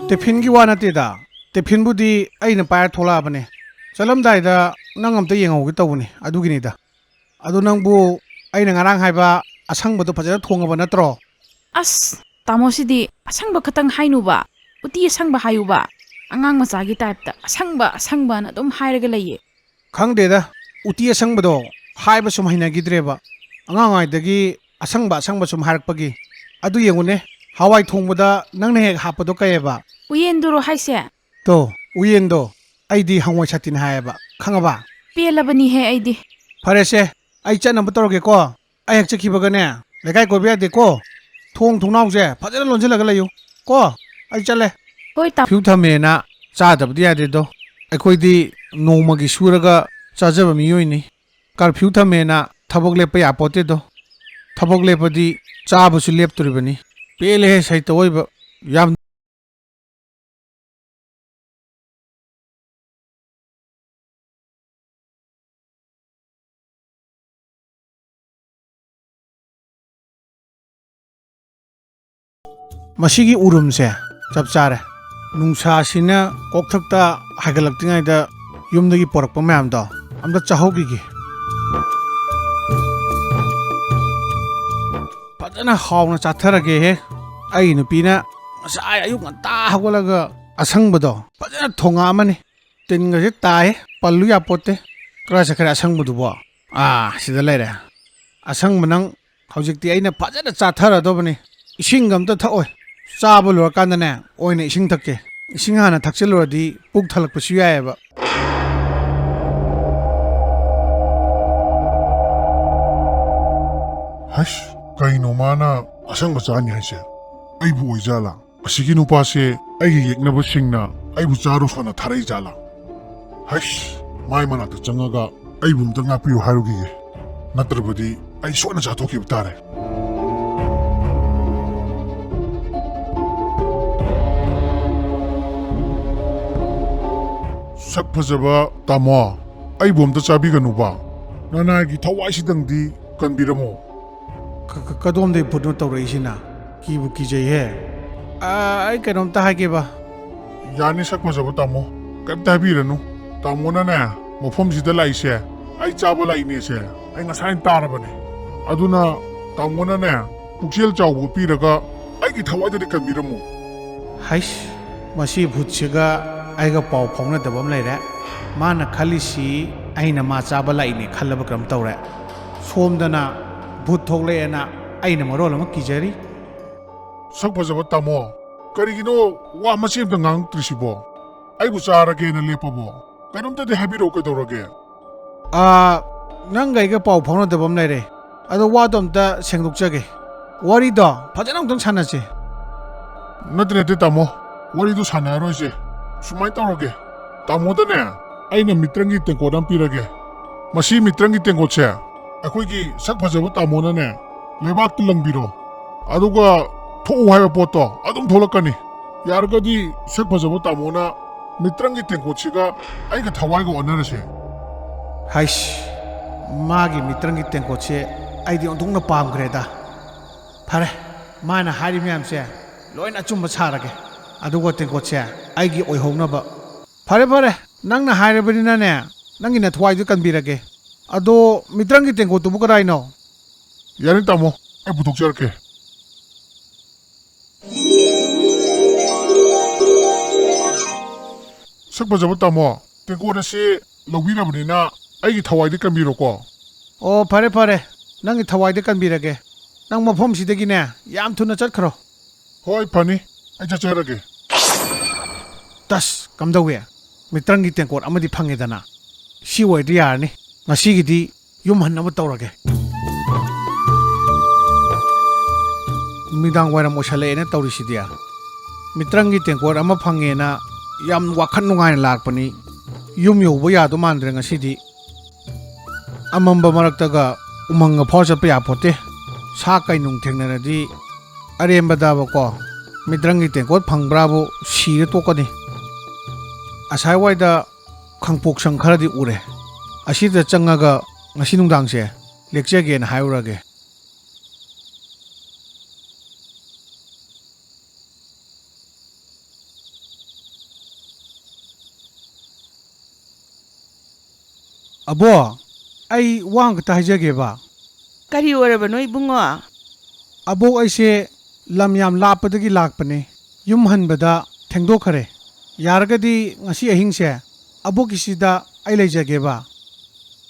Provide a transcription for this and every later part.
ꯇꯤꯐꯤꯟꯒꯤ ꯋꯥ ꯅꯠꯇꯦꯗ ꯇꯤꯐꯤꯟꯕꯨꯗꯤ ꯑꯩꯅ ꯄꯥꯏꯔ ꯊꯣꯛꯂꯛꯑꯕꯅꯦ ꯆꯠꯂꯝꯗꯥꯏꯗ ꯅꯪ ꯑꯝꯇ ꯌꯦꯡꯍꯧꯒꯦ ꯇꯧꯕꯅꯤ ꯑꯗꯨꯒꯤꯅꯤꯗ ꯑꯗꯨ ꯅꯪꯕꯨ ꯑꯩꯅ ꯉꯔꯥꯡ ꯍꯥꯏꯕ ꯑꯁꯪꯕꯗꯣ ꯐꯖꯅ ꯊꯣꯡꯉꯕ ꯅꯠꯇ꯭ꯔꯣ ꯑꯁ ꯇꯥꯃꯣꯁꯤꯗꯤ ꯑꯁꯪꯕ ꯈꯛꯇꯪ ꯍꯥꯏꯅꯨꯕ ꯎꯇꯤ ꯑꯁꯪꯕ ꯍꯥꯏꯌꯨꯕ ꯑꯉꯥꯡ ꯃꯆꯥꯒꯤ ꯇꯥꯏꯞꯇ ꯑꯁꯪꯕꯅ ꯑꯗꯨꯝ ꯍꯥꯏꯔꯒ ꯂꯩꯌꯦ ꯈꯪꯗꯦꯗ ꯎꯇꯤ ꯑꯁꯪꯕꯗꯣ ꯍꯥꯏꯕ ꯁꯨꯝ ꯍꯩꯅꯈꯤꯗ꯭ꯔꯦꯕ ꯑꯉꯥꯡꯉꯩꯗꯒꯤ ꯑꯁꯪꯕ ꯁꯨꯝ ꯍꯥꯏꯔꯛꯄꯒꯤ ꯑꯗꯨ ꯌꯦꯡꯉꯨꯅꯦ ꯍꯋꯥꯏ ꯊꯣꯡꯕꯗ ꯅꯪꯅ ꯍꯦꯛ ꯍꯥꯞꯄꯗꯣ ꯀꯩꯑꯕ ꯎꯌꯦꯟꯗꯨꯔꯣ ꯍꯥꯏꯁꯦ ꯇꯣ ꯎꯌꯦꯟꯗꯣ ꯑꯩꯗꯤ ꯍꯪꯉꯣꯏ ꯁꯥꯇꯤꯟ ꯍꯥꯏꯌꯦꯕ ꯈꯪꯉꯕ ꯄꯦꯜꯂꯕꯅꯤꯍꯦ ꯑꯩꯗꯤ ꯐꯔꯦꯁꯦ ꯑꯩ ꯆꯠꯅꯕ ꯇꯧꯔꯒꯦꯀꯣ ꯑꯩ ꯍꯦꯛ ꯆꯠꯈꯤꯕꯒꯅꯦ ꯂꯩꯀꯥꯏ ꯀꯣꯏꯕ ꯌꯥꯗꯦꯀꯣ ꯊꯣꯡ ꯊꯣꯡꯅꯥꯎꯁꯦ ꯐꯖꯅ ꯂꯣꯟꯁꯤꯜꯂꯒ ꯂꯩꯌꯨ ꯀꯣ ꯑꯩ ꯆꯠꯂꯦ ꯍꯣꯏ ꯐꯤꯌꯨ ꯊꯝꯃꯦꯅ ꯆꯥꯗꯕꯗꯤ ꯌꯥꯗꯦꯗꯣ ꯑꯩꯈꯣꯏꯗꯤ ꯅꯣꯡꯃꯒꯤ ꯁꯨꯔꯒ ꯆꯥꯖꯕ ꯃꯤꯑꯣꯏꯅꯤ ꯀꯔꯐ꯭ꯌꯨ ꯊꯝꯃꯦꯅ ꯊꯕꯛ ꯂꯦꯞꯄ ꯌꯥꯄꯣꯠꯇꯦꯗꯣ ꯊꯕꯛ ꯂꯦꯞꯄꯗꯤ ꯆꯥꯕꯁꯨ ꯂꯦꯞꯇꯣꯔꯤꯕꯅꯤ ꯄꯦꯜꯂꯦꯍꯦ ꯁꯩꯇ ꯑꯣꯏꯕ ꯌꯥꯝ ꯃꯁꯤꯒꯤ ꯎꯔꯨꯝꯁꯦ ꯆꯞ ꯆꯥꯔꯦ ꯅꯨꯡꯁꯥꯁꯤꯅ ꯀꯣꯛꯊꯛꯇ ꯍꯥꯏꯒꯠꯂꯛꯇ꯭ꯔꯤꯉꯩꯗ ꯌꯨꯝꯗꯒꯤ ꯄꯣꯔꯛꯄ ꯃꯌꯥꯝꯗꯣ ꯑꯝꯇ ꯆꯥꯍꯧꯈꯤꯒꯦ ꯐꯖꯅ ꯍꯥꯎꯅ ꯆꯥꯊꯔꯒꯦꯍꯦ ꯑꯩ ꯅꯨꯄꯤꯅ ꯉꯁꯥꯏ ꯑꯌꯨꯛ ꯉꯟꯇꯥ ꯍꯧꯒꯠꯂꯒ ꯑꯁꯪꯕꯗꯣ ꯐꯖꯅ ꯊꯣꯡꯉꯛꯑꯃꯅꯤ ꯇꯤꯟꯒꯁꯦ ꯇꯥꯏ ꯄꯜꯂꯨ ꯌꯥꯄꯣꯠꯇꯦ ꯀꯔꯥꯏ ꯆꯠꯈ꯭ꯔꯦ ꯑꯁꯪꯕꯗꯨꯕꯣ ꯁꯤꯗ ꯂꯩꯔꯦ ꯑꯁꯪꯕ ꯅꯪ ꯍꯧꯖꯤꯛꯇꯤ ꯑꯩꯅ ꯐꯖꯅ ꯆꯥꯊꯔꯗꯧꯕꯅꯤ ꯏꯁꯤꯡꯒ ꯑꯝꯇ ꯊꯛꯑꯣꯏ ꯆꯥꯕ ꯂꯣꯏꯔꯀꯥꯟꯗꯅꯦ ꯑꯣꯏꯅ ꯏꯁꯤꯡ ꯊꯛꯀꯦ ꯏꯁꯤꯡ ꯍꯥꯟꯅ ꯊꯛꯆꯤꯜꯂꯨꯔꯗꯤ ꯄꯨꯛ ꯊꯜꯂꯛꯄꯁꯨ ꯌꯥꯏꯑꯕ ꯍꯁ ꯀꯩꯅꯣ ꯃꯥꯅ ꯑꯁꯪꯕ ꯆꯥꯅꯤ ꯍꯥꯏꯁꯦ ꯑꯩꯕꯨ ꯑꯣꯏꯖꯥꯠꯂꯥ ꯑꯁꯤꯒꯤ ꯅꯨꯄꯥꯁꯦ ꯑꯩꯒꯤ ꯌꯦꯛꯅꯕꯁꯤꯡꯅ ꯑꯩꯕꯨ ꯆꯥꯔꯨꯁꯣꯅ ꯊꯥꯔꯛꯏ ꯖꯥꯠꯂꯥ ꯍꯁ ꯃꯥꯏ ꯃꯅꯥꯛꯇ ꯆꯪꯉꯒ ꯑꯩꯕꯨ ꯑꯝꯇ ꯉꯥꯛꯄꯤꯌꯨ ꯍꯥꯏꯔꯨꯈꯤꯒꯦ ꯅꯠꯇ꯭ꯔꯕꯗꯤ ꯑꯩ ꯁꯣꯏꯅ ꯆꯥꯊꯣꯛꯈꯤꯕ ꯇꯥꯔꯦ ꯁꯛ ꯐꯖꯕ ꯇꯥꯃꯣ ꯑꯩꯕꯨ ꯑꯝꯇ ꯆꯥꯕꯤꯒꯅꯨꯕ ꯅꯅꯥꯏꯒꯤ ꯊꯋꯥꯏꯁꯤꯗꯪꯗꯤ ꯀꯟꯕꯤꯔꯝꯃꯣ ꯀꯗꯣꯝꯗꯩ ꯐꯨꯠꯅꯣ ꯇꯧꯔꯛꯏꯁꯤꯅ ꯀꯤꯕꯨ ꯀꯤꯖꯩꯍꯦ ꯑꯩ ꯀꯩꯅꯣꯝꯇ ꯍꯥꯏꯒꯦꯕ ꯌꯥꯅꯤ ꯁꯛ ꯐꯖꯕ ꯇꯥꯃꯣ ꯀꯩꯝꯇ ꯍꯥꯏꯕꯤꯔꯅꯨ ꯇꯥꯃꯣꯅꯅꯦ ꯃꯐꯝꯁꯤꯗ ꯂꯥꯛꯏꯁꯦ ꯑꯩ ꯆꯥꯕ ꯂꯥꯛꯏꯅꯦꯁꯦ ꯑꯩ ꯉꯁꯥꯏꯅ ꯇꯥꯔꯕꯅꯦ ꯑꯗꯨꯅ ꯇꯥꯃꯣꯅꯅꯦ ꯄꯨꯛꯆꯦꯜ ꯆꯥꯎꯕ ꯎꯠꯄꯤꯔꯒ ꯑꯩꯒꯤ ꯊꯋꯥꯏꯗꯗꯤ ꯀꯟꯕꯤꯔꯝꯃꯨ ꯍꯩꯁ ꯃꯁꯤ ꯚꯨꯠꯁꯤꯒ ꯑꯩꯒ ꯄꯥꯎ ꯐꯥꯎꯅꯗꯕ ꯑꯃ ꯂꯩꯔꯦ ꯃꯥꯅ ꯈꯜꯂꯤꯁꯤ ꯑꯩꯅ ꯃꯥ ꯆꯥꯕ ꯂꯥꯛꯏꯅꯦ ꯈꯜꯂꯕ ꯀꯔꯝ ꯇꯧꯔꯦ ꯁꯣꯝꯗꯅ ꯚꯨꯠ ꯊꯣꯛꯂꯛꯑꯦꯅ ꯑꯩꯅ ꯃꯔꯣꯜ ꯑꯃ ꯀꯤꯖꯔꯤ ꯁꯛ ꯐꯖꯕ ꯇꯥꯃꯣ ꯀꯔꯤꯒꯤꯅꯣ ꯋꯥ ꯃꯆꯦ ꯑꯃꯇ ꯉꯥꯡꯉꯛꯇ꯭ꯔꯤꯁꯤꯕꯣ ꯑꯩꯕꯨ ꯆꯥꯔꯒꯦꯅ ꯂꯦꯞꯄꯕꯣ ꯀꯩꯅꯣꯝꯇꯗꯤ ꯍꯥꯏꯕꯤꯔꯛꯎ ꯀꯩꯗꯧꯔꯒꯦ ꯅꯪꯒ ꯑꯩꯒ ꯄꯥꯎ ꯐꯥꯎꯅꯗꯕ ꯑꯃ ꯂꯩꯔꯦ ꯑꯗꯣ ꯋꯥꯗꯣ ꯑꯝꯇ ꯁꯦꯡꯗꯣꯛꯆꯒꯦ ꯋꯥꯔꯤꯗꯣ ꯐꯖꯅ ꯑꯝꯇꯪ ꯁꯥꯟꯅꯁꯦ ꯅꯠꯇꯦ ꯇꯥꯃꯣ ꯋꯥꯔꯤꯗꯣ ꯁꯥꯟꯅꯔꯔꯣꯏꯁꯦ ꯁꯨꯃꯥꯏꯅ ꯇꯧꯔꯒꯦ ꯇꯥꯃꯣꯗꯅꯦ ꯑꯩꯅ ꯃꯤꯇ꯭ꯔꯪꯒꯤ ꯇꯦꯡꯀꯣꯠ ꯑꯃ ꯄꯤꯔꯒꯦ ꯃꯁꯤ ꯃꯤꯇ꯭ꯔꯪꯒꯤ ꯇꯦꯡꯀꯣꯠꯁꯦ ꯑꯩꯈꯣꯏꯒꯤ ꯁꯛ ꯐꯖꯕ ꯇꯥꯃꯣꯅꯅꯦ ꯂꯩꯕꯥꯛꯇ ꯂꯪꯕꯤꯔꯣ ꯑꯗꯨꯒ ꯊꯣꯛꯎ ꯍꯥꯏꯕ ꯄꯣꯠꯇꯣ ꯑꯗꯨꯝ ꯊꯣꯛꯂꯛꯀꯅꯤ ꯌꯥꯔꯒꯗꯤ ꯁꯛ ꯐꯖꯕ ꯇꯥꯃꯣꯅ ꯃꯤꯇ꯭ꯔꯪꯒꯤ ꯇꯦꯡꯀꯣꯠꯁꯤꯒ ꯑꯩꯒ ꯊꯋꯥꯏꯒ ꯑꯣꯟꯅꯔꯁꯦ ꯍꯩꯁ ꯃꯥꯒꯤ ꯃꯤꯇ꯭ꯔꯪꯒꯤ ꯇꯦꯡꯀꯣꯠꯁꯦ ꯑꯩꯗꯤ ꯑꯣꯟꯊꯣꯛꯅ ꯄꯥꯝꯈ꯭ꯔꯦꯗ ꯐꯔꯦ ꯃꯥꯅ ꯍꯥꯏꯔꯤ ꯃꯌꯥꯝꯁꯦ ꯂꯣꯏꯅ ꯑꯆꯨꯝꯕ ꯁꯥꯔꯒꯦ ꯑꯗꯨꯒ ꯇꯦꯡꯀꯣꯠꯁꯦ ꯑꯩꯒꯤ ꯑꯣꯏꯍꯧꯅꯕ ꯐꯔꯦ ꯅꯪꯅ ꯍꯥꯏꯔꯕꯅꯤꯅꯅꯦ ꯅꯪꯒꯤ ꯅꯊꯋꯥꯏꯗꯨ ꯀꯟꯕꯤꯔꯒꯦ ꯑꯗꯣ ꯃꯤꯇ꯭ꯔꯪꯒꯤ ꯇꯦꯡꯀꯣꯠꯇꯨꯕꯨ ꯀꯗꯥꯏꯅꯣ ꯌꯥꯅꯤ ꯇꯥꯃꯣ ꯑꯩ ꯄꯨꯊꯣꯛꯆꯔꯛꯀꯦ ꯁꯛ ꯐꯖꯕ ꯇꯥꯃꯣ ꯇꯦꯡꯀꯣꯠ ꯑꯁꯤ ꯂꯧꯕꯤꯔꯕꯅꯤꯅ ꯑꯩꯒꯤ ꯊꯋꯥꯏꯗ ꯀꯟꯕꯤꯔꯣꯀꯣ ꯑꯣ ꯐꯔꯦ ꯅꯪꯒꯤ ꯊꯋꯥꯏꯗ ꯀꯟꯕꯤꯔꯒꯦ ꯅꯪ ꯃꯐꯝꯁꯤꯗꯒꯤꯅꯦ ꯌꯥꯝ ꯊꯨꯅ ꯆꯠꯈ꯭ꯔꯣ ꯍꯣꯏ ꯐꯅꯤ ꯑꯩ ꯆꯠꯆꯔꯒꯦ ꯇꯁ ꯀꯝꯗꯧꯋꯦ ꯃꯤꯇ꯭ꯔꯪꯒꯤ ꯇꯦꯡꯀꯣꯠ ꯑꯃꯗꯤ ꯐꯪꯉꯦꯗꯅ ꯁꯤ ꯑꯣꯏꯔꯗꯤ ꯌꯥꯔꯅꯤ ꯉꯁꯤꯒꯤꯗꯤ ꯌꯨꯝ ꯍꯟꯅꯕ ꯇꯧꯔꯒꯦ ꯅꯨꯃꯤꯗꯥꯡ ꯋꯥꯏꯔꯝ ꯑꯣꯏꯁꯜꯂꯛꯑꯦꯅ ꯇꯧꯔꯤꯁꯤꯗꯤ ꯃꯤꯇ꯭ꯔꯪꯒꯤ ꯇꯦꯡꯀꯣꯠ ꯑꯃ ꯐꯪꯉꯦꯅ ꯌꯥꯝ ꯋꯥꯈꯜ ꯅꯨꯡꯉꯥꯏꯅ ꯂꯥꯛꯄꯅꯤ ꯌꯨꯝ ꯌꯧꯕ ꯌꯥꯗꯧ ꯃꯥꯟꯗ꯭ꯔꯦ ꯉꯁꯤꯗꯤ ꯑꯃꯝꯕ ꯃꯔꯛꯇꯒ ꯎꯃꯪꯒ ꯐꯥꯎꯔ ꯆꯠꯄ ꯌꯥꯄꯣꯠꯇꯦ ꯁꯥ ꯀꯩꯅꯨꯡ ꯊꯦꯡꯅꯔꯗꯤ ꯑꯔꯦꯝꯕꯗꯕꯀꯣ ꯃꯤꯇ꯭ꯔꯪꯒꯤ ꯇꯦꯡꯀꯣꯠ ꯐꯪꯕ꯭ꯔꯥꯕꯨ ꯁꯤꯔ ꯇꯣꯛꯀꯅꯤ ꯑꯁꯥꯏꯋꯥꯏꯗ ꯈꯪꯄꯣꯛꯁꯪ ꯈꯔꯗꯤ ꯎꯔꯦ ꯑꯁꯤꯗ ꯆꯪꯉꯒ ꯉꯁꯤ ꯅꯨꯡꯗꯥꯡꯁꯦ ꯂꯦꯛꯆꯒꯦꯅ ꯍꯥꯏꯔꯨꯔꯒꯦ ꯑꯕꯣ ꯑꯩ ꯋꯥ ꯑꯃꯈꯛꯇ ꯍꯥꯏꯖꯒꯦꯕ ꯀꯔꯤ ꯑꯣꯏꯔꯕꯅꯣ ꯏꯕꯨꯡꯉꯣ? ꯑꯕꯣꯛ ꯑꯩꯁꯦ ꯂꯝ ꯌꯥꯝ ꯂꯥꯞꯄꯗꯒꯤ ꯂꯥꯛꯄꯅꯦ ꯌꯨꯝ ꯍꯟꯕꯗ ꯊꯦꯡꯗꯣꯛꯈꯔꯦ ꯌꯥꯔꯒꯗꯤ ꯉꯁꯤ ꯑꯍꯤꯡꯁꯦ ꯑꯕꯣꯛꯀꯤꯁꯤꯗ ꯑꯩ ꯂꯩꯖꯒꯦꯕ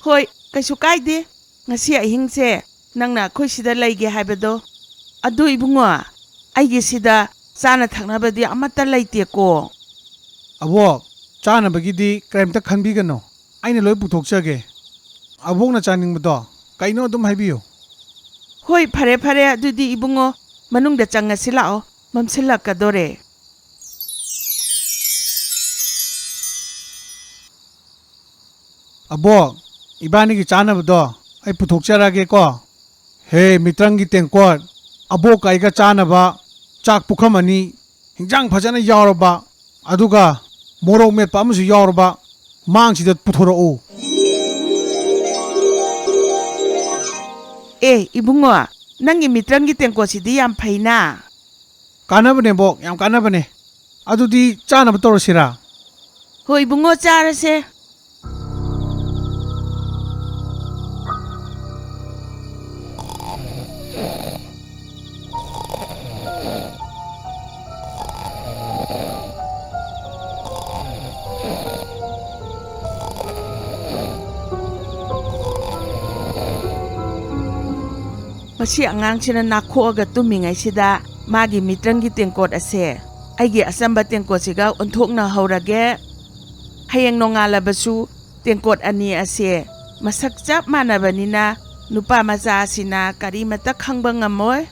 ꯍꯣꯏ, ꯀꯩꯁꯨ ꯀꯥꯏꯗꯦ. ꯉꯁꯤ ꯑꯍꯤꯡꯁꯦ ꯅꯪꯅ ꯑꯩꯈꯣꯏ ꯁꯤꯗ ꯂꯩꯒꯦ ꯍꯥꯏꯕꯗꯣ. ꯑꯗꯨ ꯏꯕꯨꯡꯉꯣ, ꯑꯩꯒꯤ ꯁꯤꯗ ꯆꯥꯅ ꯊꯛꯅꯕꯗꯤ ꯑꯃꯠꯇ ꯂꯩꯇꯦꯀꯣ. ꯑꯕꯣꯛ ꯆꯥꯅꯕꯒꯤꯗꯤ ꯀꯔꯤꯝꯇ ꯈꯟꯕꯤꯒꯅꯨ ꯑꯩꯅ ꯂꯣꯏ ꯄꯨꯊꯣꯛꯆꯒꯦ ꯑꯕꯣꯛꯅ ꯆꯥꯅꯤꯡꯕꯗꯣ ꯀꯩꯅꯣ ꯑꯗꯨꯝ ꯍꯥꯏꯕꯤꯌꯨ ꯍꯣꯏ, ꯐꯔꯦ ꯐꯔꯦ. ꯑꯗꯨꯗꯤ ꯏꯕꯨꯡꯉꯣ, ꯃꯅꯨꯡꯗ ꯆꯪꯉꯁꯤ ꯂꯥꯛꯑꯣ. ꯃꯝꯁꯤꯜꯂꯛꯀꯗꯣꯔꯦ. ꯑꯕꯣꯛ 이반이기 ꯆꯥꯅꯕꯗꯣ ꯑꯩ ꯄꯨꯊꯣꯛꯆꯔꯒꯦꯀꯣ ꯍꯦ ꯃꯤꯇ꯭ꯔꯪꯒꯤ ꯇꯦꯡꯀꯣꯠ ꯑꯕꯣꯛꯀ ꯑꯩꯒ ꯆꯥꯅꯕ ꯆꯥꯛ ꯄꯨꯈꯝ ꯑꯅꯤ ꯍꯤꯟꯖꯥꯡ ꯐꯖꯅ ꯌꯥꯎꯔꯕ ꯑꯗꯨꯒ ꯃꯣꯔꯣꯛ ꯃꯦꯠꯄ ꯑꯃꯁꯨ ꯌꯥꯎꯔꯕ ꯃꯥꯡꯁꯤꯗ ꯄꯨꯊꯣꯔꯛꯎ ꯏꯕꯨꯡꯉꯣ, ꯅꯪꯒꯤ ꯃꯤꯇ꯭ꯔꯪꯒꯤ ꯇꯦꯡꯀꯣꯠꯁꯤꯗꯤ ꯌꯥꯝ ꯐꯩꯅ. ꯀꯥꯟꯅꯕꯅꯦ ꯕꯣꯛ ꯌꯥꯝ ꯀꯥꯟꯅꯕꯅꯦ ꯑꯗꯨꯗꯤ ꯆꯥꯅꯕ ꯇꯧꯔꯁꯤꯔꯥ ꯍꯣꯏ ꯏꯕꯨꯡꯉꯣ, ꯆꯥꯔꯁꯦ. ꯃꯁꯤ ꯑꯉꯥꯡꯁꯤꯅ ꯅꯥꯈꯣꯛꯑꯒ ꯇꯨꯝꯃꯤꯉꯩꯁꯤꯗ ꯃꯥꯒꯤ ꯃꯤꯇ꯭ꯔꯪꯒꯤ ꯇꯦꯡꯀꯣꯠ ꯑꯁꯦ ꯑꯩꯒꯤ ꯑꯆꯝꯕ ꯇꯦꯡꯀꯣꯠꯁꯤꯒ ꯑꯣꯟꯊꯣꯛꯅꯍꯧꯔꯒꯦ. ꯍꯌꯦꯡ ꯅꯣꯡꯉꯥꯜꯂꯕꯁꯨ ꯇꯦꯡꯀꯣꯠ ꯑꯅꯤ ꯑꯁꯦ ꯃꯁꯛ ꯆꯞ ꯃꯥꯟꯅꯕꯅꯤꯅ ꯅꯨꯄꯥ ꯃꯆꯥ ꯑꯁꯤꯅ ꯀꯔꯤꯃꯠꯇ ꯈꯪꯕ ꯉꯝꯃꯣꯏ.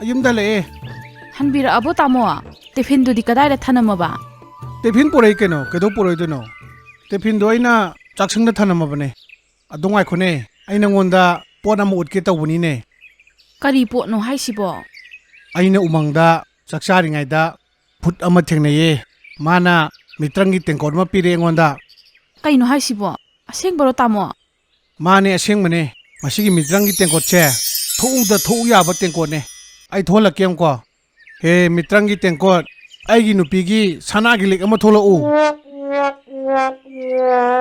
ꯌꯨꯝꯗ ꯂꯩꯑꯦ ꯍꯟꯕꯤꯔꯛꯑꯕꯣ ꯇꯥꯃꯣ? ꯇꯤꯐꯤꯟꯗꯨꯗꯤ ꯀꯗꯥꯏꯗ ꯊꯅꯝꯃꯕ? ꯇꯤꯐꯤꯟ ꯄꯨꯔꯛꯏ ꯀꯩꯅꯣ ꯀꯩꯗꯧ ꯄꯨꯔꯛꯏꯗꯣꯏꯅꯣ ꯇꯤꯐꯤꯟꯗꯣ ꯑꯩꯅ ꯆꯥꯛꯁꯪꯗ ꯊꯅꯝꯃꯕꯅꯦ ꯑꯗꯨ ꯉꯥꯏꯈꯣꯅꯦ ꯑꯩ ꯅꯉꯣꯟꯗ ꯄꯣꯠ ꯑꯃ ꯎꯠꯀꯦ ꯇꯧꯕꯅꯤꯅꯦ ꯀꯔꯤ ꯄꯣꯠꯅꯣ ꯍꯥꯏꯁꯤꯕꯣ? ꯑꯩꯅ ꯎꯃꯪꯗ ꯆꯥꯛꯆꯥꯔꯤꯉꯩꯗ ꯚꯨꯠ ꯑꯃ ꯊꯦꯡꯅꯩꯌꯦ ꯃꯥꯅ ꯃꯤꯇ꯭ꯔꯪꯒꯤ ꯇꯦꯡꯀꯣꯠ ꯑꯃ ꯄꯤꯔꯦ ꯑꯩꯉꯣꯟꯗ ꯀꯩꯅꯣ ꯍꯥꯏꯁꯤꯕꯣ? ꯑꯁꯦꯡꯕꯔꯣ ꯇꯥꯃꯣ? ꯃꯥꯅꯦ ꯑꯁꯦꯡꯕꯅꯦ ꯃꯁꯤꯒꯤ ꯃꯤꯇ꯭ꯔꯪꯒꯤ ꯇꯦꯡꯀꯣꯠꯁꯦ ꯊꯣꯛꯎ ꯌꯥꯕ ꯇꯦꯡꯀꯣꯠꯅꯦ ꯑꯩ ꯊꯣꯛꯍꯜꯂꯛꯀꯦ ꯑꯃꯨꯛꯀꯣ ꯍꯦ ꯃꯤꯇ꯭ꯔꯪꯒꯤ ꯇꯦꯡꯀꯣꯠ ꯑꯩꯒꯤ ꯅꯨꯄꯤꯒꯤ ꯁꯅꯥꯒꯤ ꯂꯤꯛ ꯑꯃ ꯊꯣꯛꯂꯛꯎ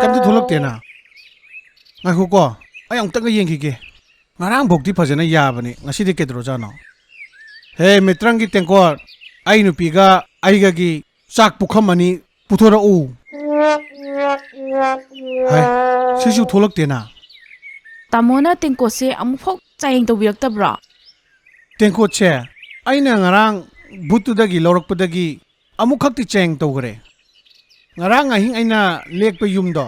ꯀꯩꯝꯇ ꯊꯣꯛꯂꯛꯇꯦꯅ ꯉꯥꯏꯈꯣꯀꯣ ꯑꯩ ꯑꯃꯨꯛꯇꯪꯒ ꯌꯦꯡꯈꯤꯒꯦ ꯉꯔꯥꯡꯐꯧꯗꯤ ꯐꯖꯅ ꯌꯥꯕꯅꯦ ꯉꯁꯤꯗꯤ ꯀꯩꯗꯧꯔꯖꯥꯠꯅꯣ ꯍꯦ ꯃꯤꯇ꯭ꯔꯪꯒꯤ ꯇꯦꯡꯀꯣꯠ ꯑꯩ ꯅꯨꯄꯤꯒ ꯑꯩꯒꯒꯤ ꯆꯥꯛ ꯄꯨꯈꯝ ꯑꯅꯤ ꯄꯨꯊꯣꯔꯛꯎ ꯍꯥꯏ ꯁꯤꯁꯨ ꯊꯣꯛꯂꯛꯇꯦꯅ ꯇꯥꯃꯣꯅ ꯇꯦꯡꯀꯣꯠꯁꯦ ꯑꯃꯨꯛꯐꯥꯎ ꯆꯥꯌꯦꯡ ꯇꯧꯕꯤꯔꯛꯇꯕ꯭ꯔꯣ? ꯇꯦꯡꯀꯣꯠꯁꯦ ꯑꯩꯅ ꯉꯔꯥꯡ ꯕꯨꯠꯇꯨꯗꯒꯤ ꯂꯧꯔꯛꯄꯗꯒꯤ ꯑꯃꯨꯛꯈꯛꯇꯤ ꯆꯦꯡ ꯇꯧꯈꯔꯦ ꯉꯔꯥꯡ ꯑꯍꯤꯡ ꯑꯩꯅ ꯂꯦꯛꯄ ꯌꯨꯝꯗꯣ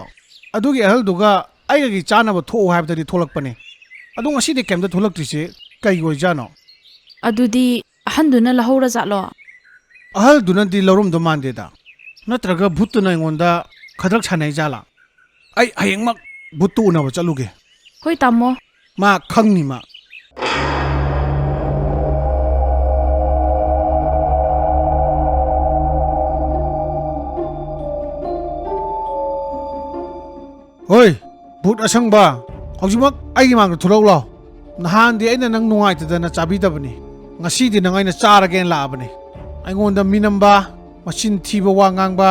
ꯑꯗꯨꯒꯤ ꯑꯍꯜꯗꯨꯒ ꯑꯩꯒꯒꯤ ꯆꯥꯅꯕ ꯊꯣꯛꯎ ꯍꯥꯏꯕꯗꯗꯤ ꯊꯣꯛꯂꯛꯄꯅꯦ ꯑꯗꯣ ꯉꯁꯤꯗꯤ ꯀꯩꯝꯇ ꯊꯣꯛꯂꯛꯇ꯭ꯔꯤꯁꯦ ꯀꯩꯒꯤ ꯑꯣꯏꯖꯥꯠꯅꯣ ꯑꯗꯨꯗꯤ ꯑꯍꯟꯗꯨꯅ ꯂꯧꯍꯧꯔ ꯖꯥꯠꯂꯣ? ꯑꯍꯜꯗꯨꯅꯗꯤ ꯂꯧꯔꯝꯗꯧ ꯃꯥꯟꯗꯦꯗ ꯅꯠꯇ꯭ꯔꯒ ꯚꯨꯠꯇꯨꯅ ꯑꯩꯉꯣꯟꯗ ꯈꯗ꯭ꯔꯛ ꯁꯥꯟꯅꯩ ꯖꯥꯠꯂꯥ ꯑꯩ ꯍꯌꯦꯡꯃꯛ ꯚꯨꯠꯇꯨ ꯎꯅꯕ ꯆꯠꯂꯨꯒꯦ ꯍꯣꯏ ꯇꯥꯃꯣ. ꯃꯥ ꯈꯪꯅꯤ ꯃꯥ ꯍꯣꯏ ꯚꯨꯠ ꯑꯁꯪꯕ ꯍꯧꯖꯤꯛꯃꯛ ꯑꯩꯒꯤ ꯃꯥꯡꯗ ꯊꯣꯛꯂꯛꯎ ꯂꯥꯎ ꯅꯍꯥꯟꯗꯤ ꯑꯩꯅ ꯅꯪ ꯅꯨꯡꯉꯥꯏꯇꯗꯅ ꯆꯥꯕꯤꯗꯕꯅꯤ ꯉꯁꯤꯗꯤ ꯅꯪ ꯑꯩꯅ ꯆꯥꯔꯒꯦꯅ ꯂꯥꯛꯑꯕꯅꯤ ꯑꯩꯉꯣꯟꯗ ꯃꯤꯅꯝꯕ ꯃꯆꯤꯟ ꯊꯤꯕ ꯋꯥ ꯉꯥꯡꯕ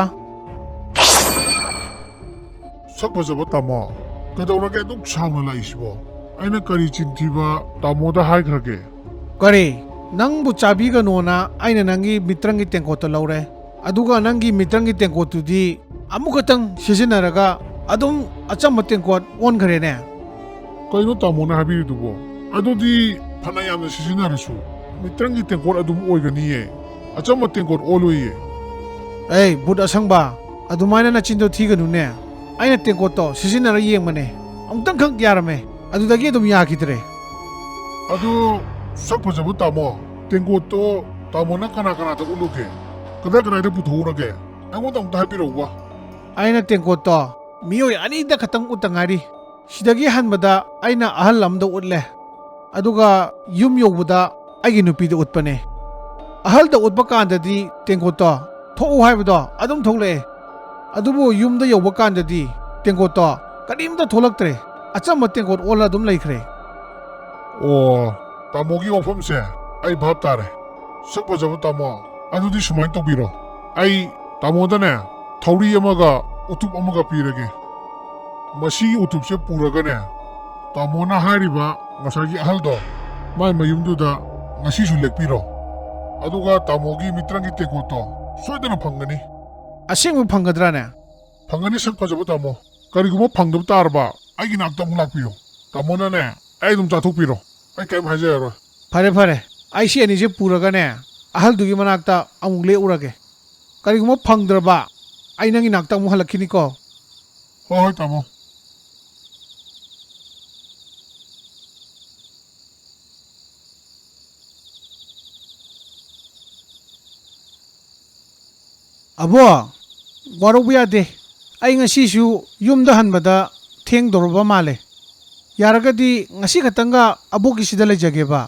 ꯁꯛ ꯐꯖꯕ ꯇꯥꯃꯣ, ꯀꯩꯗꯧꯔꯒꯦ ꯑꯗꯨꯛ ꯁꯥꯡꯅ ꯂꯥꯛꯏꯁꯤꯕꯣ? ꯑꯩꯅ ꯀꯔꯤ ꯆꯤꯟꯊꯤꯕ ꯇꯥꯃꯣꯗ ꯍꯥꯏꯈ꯭ꯔꯒꯦ? ꯀꯔꯤ ꯅꯪꯕꯨ ꯆꯥꯕꯤꯒꯅꯣꯅ ꯑꯩꯅ ꯅꯪꯒꯤ ꯃꯤꯇ꯭ꯔꯪꯒꯤ ꯇꯦꯡꯀꯣꯠꯇ ꯂꯧꯔꯦ ꯑꯗꯨꯒ ꯅꯪꯒꯤ ꯃꯤꯇ꯭ꯔꯪꯒꯤ ꯇꯦꯡꯀꯣꯠꯇꯨꯗꯤ ꯑꯃꯨꯛꯈꯛꯇꯪ ꯁꯤꯖꯤꯟꯅꯔꯒ ꯑꯗꯨꯝ ꯑꯆꯝꯕ ꯇꯦꯡꯀꯣꯠ ꯑꯣꯟꯈ꯭ꯔꯦꯅꯦ ꯀꯩꯅꯣ ꯇꯥꯃꯣꯅ ꯍꯥꯏꯕꯤꯔꯤꯗꯨꯕꯣ? ꯑꯗꯨꯗꯤ ꯐꯅ ꯌꯥꯝꯅ ꯁꯤꯖꯤꯟꯅꯔꯁꯨ ꯃꯤꯇ꯭ꯔꯪꯒꯤ ꯇꯦꯡꯀꯣꯠ ꯑꯗꯨꯝ ꯑꯣꯏꯒꯅꯤꯌꯦ, ꯑꯆꯝꯕ ꯇꯦꯡꯀꯣꯠ ꯑꯣꯜꯂꯣꯏꯌꯦ. ꯑꯩ ꯚꯨꯠ ꯑꯁꯪꯕ ꯑꯗꯨꯃꯥꯏꯅ ꯅꯆꯤꯟꯗꯣ ꯊꯤꯒꯅꯨꯅꯦ ꯑꯩꯅ ꯇꯦꯡꯀꯣꯠꯇꯣ ꯁꯤꯖꯤꯟꯅꯔ ꯌꯦꯡꯕꯅꯦ ꯑꯃꯨꯛꯇꯪꯈꯛ ꯌꯥꯔꯝꯃꯦ ꯑꯗꯨꯗꯒꯤ ꯑꯗꯨꯝ ꯌꯥꯈꯤꯗ꯭ꯔꯦ ꯑꯗꯨ ꯁꯛ ꯐꯖꯕ ꯇꯥꯃꯣ, ꯇꯦꯡꯀꯣꯠꯇꯣ ꯇꯥꯃꯣꯅ ꯀꯅꯥꯗ ꯎꯠꯂꯨꯒꯦ? ꯀꯗꯥꯏꯗ ꯄꯨꯊꯣꯛꯎꯔꯒꯦ? ꯑꯩꯉꯣꯟꯗ ꯑꯃꯨꯛꯇ ꯍꯥꯏꯕꯤꯔꯛꯎꯕ. ꯑꯩꯅ ꯇꯦꯡꯀꯣꯠꯇꯣ ꯃꯤꯑꯣꯏ ꯑꯅꯤꯗ ꯈꯛꯇꯪ ꯎꯠꯇ ꯉꯥꯏꯔꯤ ꯁꯤꯗꯒꯤ ꯍꯟꯕꯗ ꯑꯩꯅ ꯑꯍꯜ ꯑꯃꯗ ꯎꯠꯂꯦ ꯑꯗꯨꯒ ꯌꯨꯝ ꯌꯧꯕꯗ ꯑꯩꯒꯤ ꯅꯨꯄꯤꯗ ꯎꯠꯄꯅꯦ ꯑꯍꯜꯗ ꯎꯠꯄ ꯀꯥꯟꯗꯗꯤ ꯇꯦꯡꯀꯣꯠꯇꯣ ꯊꯣꯛꯎ ꯍꯥꯏꯕꯗꯣ ꯑꯗꯨꯝ ꯊꯣꯛꯂꯛꯑꯦ ꯑꯗꯨꯕꯨ ꯌꯨꯝꯗ ꯌꯧꯕ ꯀꯥꯟꯗꯗꯤ ꯇꯦꯡꯀꯣꯠꯇꯣ ꯀꯔꯤꯝꯇ ꯊꯣꯛꯂꯛꯇ꯭ꯔꯦ ꯑꯆꯝꯕ ꯇꯦꯡꯀꯣꯠ ꯑꯣꯜꯂ ꯑꯗꯨꯝ ꯂꯩꯈ꯭ꯔꯦ ꯑꯣ ꯇꯥꯃꯣꯒꯤ ꯋꯥꯐꯝꯁꯦ ꯑꯩ ꯚꯥꯞ ꯇꯥꯔꯦ ꯁꯛ ꯐꯖꯕ ꯇꯥꯃꯣ ꯑꯗꯨꯗꯤ ꯁꯨꯃꯥꯏꯅ ꯇꯧꯕꯤꯔꯣ ꯑꯩ ꯇꯥꯃꯣꯗꯅꯦ ꯊꯧꯔꯤ ꯑꯃꯒ ꯎꯇꯨꯞ ꯑꯃꯒ ꯄꯤꯔꯒꯦ ꯃꯁꯤꯒꯤ ꯎꯇꯨꯞꯁꯦ ꯄꯨꯔꯒꯅꯦ ꯇꯥꯃꯣꯅ ꯍꯥꯏꯔꯤꯕ ꯉꯁꯥꯏꯒꯤ ꯑꯍꯜꯗꯣ ꯃꯥꯏ ꯃꯌꯨꯝꯗꯨꯗ ꯉꯁꯤꯁꯨ ꯂꯦꯛꯄꯤꯔꯣ ꯑꯗꯨꯒ ꯇꯥꯃꯣꯒꯤ ꯃꯤꯇ꯭ꯔꯪꯒꯤ ꯇꯦꯡꯀꯣꯠꯇꯣ ꯁꯣꯏꯗꯅ ꯐꯪꯒꯅꯤ ꯑꯁꯦꯡꯕ ꯐꯪꯒꯗ꯭ꯔꯥꯅꯦ ꯐꯪꯒꯅꯤ ꯁꯛ ꯐꯖꯕ ꯇꯥꯃꯣ ꯀꯔꯤꯒꯨꯝꯕ ꯐꯪꯗꯕ ꯇꯥꯔꯕ ꯑꯩꯒꯤ ꯅꯥꯛꯇ ꯑꯃꯨꯛ ꯂꯥꯛꯄꯤꯌꯨ ꯇꯥꯃꯣꯅꯅꯦ ꯑꯩ ꯑꯗꯨꯝ ꯆꯥꯊꯣꯛꯄꯤꯔꯣ ꯑꯩ ꯀꯔꯤꯝ ꯍꯥꯏꯖꯔꯔꯣꯏ ꯐꯔꯦ ꯐꯔꯦ ꯑꯩ ꯁꯤ ꯑꯅꯤꯁꯦ ꯄꯨꯔꯒꯅꯦ ꯑꯍꯜꯗꯨꯒꯤ ꯃꯅꯥꯛꯇ ꯑꯃꯨꯛ ꯂꯦꯛꯎꯔꯒꯦ ꯀꯔꯤꯒꯨꯝꯕ ꯐꯪꯗ꯭ꯔꯕ ꯑꯩ ꯅꯪꯒꯤ ꯅꯥꯛꯇ ꯑꯃꯨꯛ ꯍꯜꯂꯛꯈꯤꯅꯤꯀꯣ ꯍꯣꯏ ꯍꯣꯏ ꯇꯥꯃꯣ ꯑꯕꯣ ꯋꯥꯔꯧꯕ ꯌꯥꯗꯦ ꯑꯩ ꯉꯁꯤꯁꯨ ꯌꯨꯝꯗ ꯍꯟꯕꯗ ꯊꯦꯡꯗꯧꯔꯕ ꯃꯥꯜꯂꯦ ꯌꯥꯔꯒꯗꯤ ꯉꯁꯤ ꯈꯛꯇꯪꯒ ꯑꯕꯣꯛꯀꯤꯁꯤꯗ ꯂꯩꯖꯒꯦꯕ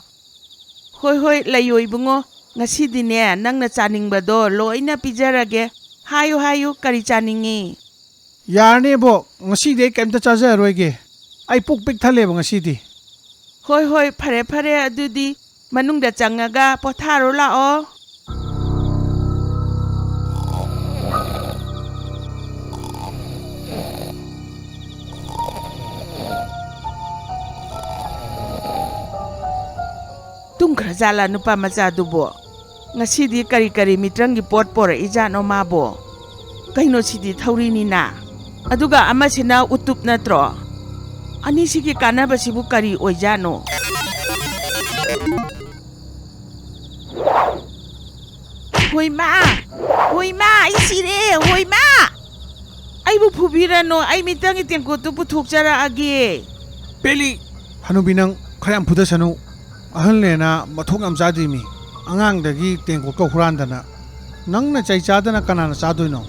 ꯍꯣꯏ ꯍꯣꯏ ꯂꯩꯌꯣ ꯏꯕꯨꯡꯉꯣ ꯉꯁꯤꯗꯤꯅꯦ ꯅꯪꯅ ꯆꯥꯅꯤꯡꯕꯗꯣ ꯂꯣꯏꯅ ꯄꯤꯖꯔꯒꯦ ꯍꯥꯏꯌꯨ ꯍꯥꯏꯌꯨ ꯀꯔꯤ ꯆꯥꯅꯤꯡꯉꯤ ꯌꯥꯔꯅꯤ ꯑꯕꯣꯛ ꯉꯁꯤꯗꯤ ꯑꯩ ꯀꯩꯝꯇ ꯆꯥꯖꯔꯔꯣꯏꯒꯦ ꯑꯩ ꯄꯨꯛ ꯄꯤꯛ ꯊꯜꯂꯦꯕ ꯉꯁꯤꯗꯤ ꯍꯣꯏ ꯍꯣꯏ ꯐꯔꯦ ꯐꯔꯦ ꯑꯗꯨꯗꯤ ꯃꯅꯨꯡꯗ ꯆꯪꯉꯒ ꯄꯣꯊꯥꯔꯣ ꯂꯥꯛꯑꯣ ꯇꯨꯝꯈ꯭ꯔꯖꯥꯠꯂꯥ ꯅꯨꯄꯥ ꯃꯆꯥꯗꯨꯕꯣ ꯉꯁꯤꯗꯤ ꯀꯔꯤ ꯀꯔꯤ ꯃꯤꯇ꯭ꯔꯪꯒꯤ ꯄꯣꯠ ꯄꯣꯔꯛꯏꯖꯥꯠꯅꯣ ꯃꯥꯕꯣ ꯀꯩꯅꯣ ꯁꯤꯗꯤ ꯊꯧꯔꯤꯅꯤꯅ ꯑꯗꯨꯒ ꯑꯃꯁꯤꯅ ꯎꯇꯨꯞ ꯅꯠꯇ꯭ꯔꯣ ꯑꯅꯤꯁꯤꯒꯤ ꯀꯥꯟꯅꯕꯁꯤꯕꯨ ꯀꯔꯤ ꯑꯣꯏꯖꯥꯠꯅꯣ ꯍꯣꯏꯃꯥ ꯍꯣꯏꯃꯥ ꯑꯩ ꯁꯤꯔꯦ ꯍꯣꯏꯃꯥ ꯑꯩꯕꯨ ꯐꯨꯕꯤꯔꯅꯣ ꯑꯩ ꯃꯤꯇ꯭ꯔꯪꯒꯤ ꯇꯦꯡꯀꯣꯠꯇꯨ ꯄꯨꯊꯣꯛꯆꯔꯛꯑꯒꯦ ꯄꯦꯂꯤ ꯍꯅꯨꯕꯤ ꯅꯪ ꯈꯔ ꯌꯥꯝ ꯐꯨꯗꯁꯅꯨ ꯑꯍꯜꯅꯦꯅ ꯃꯊꯣꯡ ꯌꯥꯝ ꯆꯥꯗ꯭ꯔꯤꯃꯤ ꯑꯉꯥꯡꯗꯒꯤ ꯇꯦꯡꯀꯣꯠꯀ ꯍꯨꯔꯥꯟꯗꯅ ꯅꯪꯅ ꯆꯩ ꯆꯥꯗꯅ ꯀꯅꯥꯅ ꯆꯥꯗꯣꯏꯅꯣ